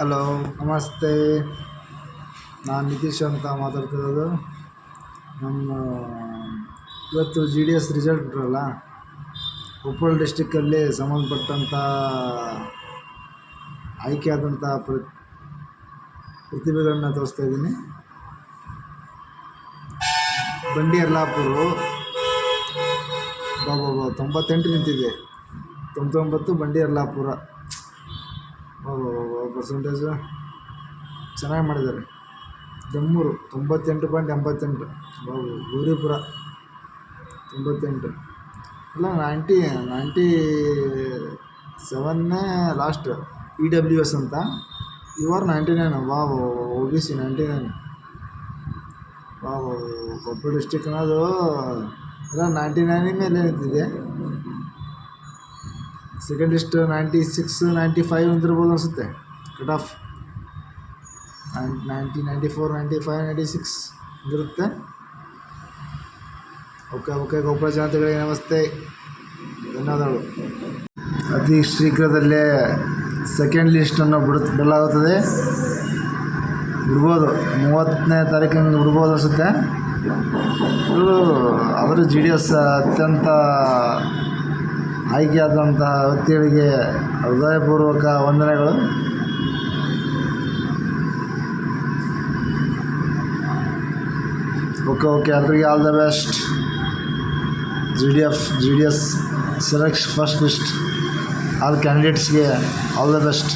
Hello, ನಮಸ್ತೆ. ನಾನು ನಿತೀಶ್ ಅಂತ ಮಾತಾಡ್ತಿರೋದು. ನಮ್ಮ ಇವತ್ತು ಜಿ ಡಿ ಎಸ್ ರಿಸಲ್ಟ್ ಬಿಟ್ರಲ್ಲ, ಕೊಪ್ಪಳ ಡಿಸ್ಟಿಕ್ಕಲ್ಲಿ ಸಂಬಂಧಪಟ್ಟಂಥ ಆಯ್ಕೆಯಾದಂಥ ಪ್ರತಿಭೆಗಳನ್ನ ತೋರಿಸ್ತಾ ಇದ್ದೀನಿ. ಬಂಡಿ ಯಲ್ಲಾಪುರ ಬಾಬಾ 98 ನಿಂತಿದೆ. 99 ಬಂಡಿ ಯಲ್ಲಾಪುರ ಪರ್ಸೆಂಟೇಜು ಚೆನ್ನಾಗಿ ಮಾಡಿದ್ದಾರೆ. ಜಮ್ಮೂರು 98.88, ಗೌರಿಪುರ 98, ಇಲ್ಲ 97 ಲಾಸ್ಟ್. EWS ಅಂತ ಇವರು 99. OBC 99. ಕೊಪ್ಪಳ ಡಿಸ್ಟಿಕ್ ಅನ್ನೋದು ಎಲ್ಲ 99 ಮೇಲೆ ನಿಂತಿದೆ. ಸೆಕೆಂಡ್ ಲಿಸ್ಟ್ 96, 95 ನಿಂತಿರ್ಬೋದು ಅನಿಸುತ್ತೆ. ಕಟ್ ಆಫ್ 90, 94, 95, 96 ಇರುತ್ತೆ. ಓಕೆ. ಕೊಪ್ಪಳ ಜನತೆಗಳಿಗೆ ನಮಸ್ತೆ, ಧನ್ಯವಾದಗಳು. ಅತಿ ಶೀಘ್ರದಲ್ಲೇ ಸೆಕೆಂಡ್ ಲಿಸ್ಟನ್ನು ಬಿಡಲಾಗುತ್ತದೆ. ಬಿಡ್ಬೋದು, 30ನೇ ತಾರೀಕಿಂದ ಬಿಡ್ಬೋದು ಅನಿಸುತ್ತೆ. ಅವರು ಜಿ ಡಿ ಎಸ್ ಅತ್ಯಂತ ಆಯ್ಕೆಯಾದಂಥ ವ್ಯಕ್ತಿಗಳಿಗೆ ಹೃದಯಪೂರ್ವಕ ವಂದನೆಗಳು. ಓಕೆ, ಎಲ್ಲರಿಗೆ all the best. G D S select first list. All ಕ್ಯಾಂಡಿಡೇಟ್ಸ್ಗೆ ಆಲ್ ದ ಬೆಸ್ಟ್.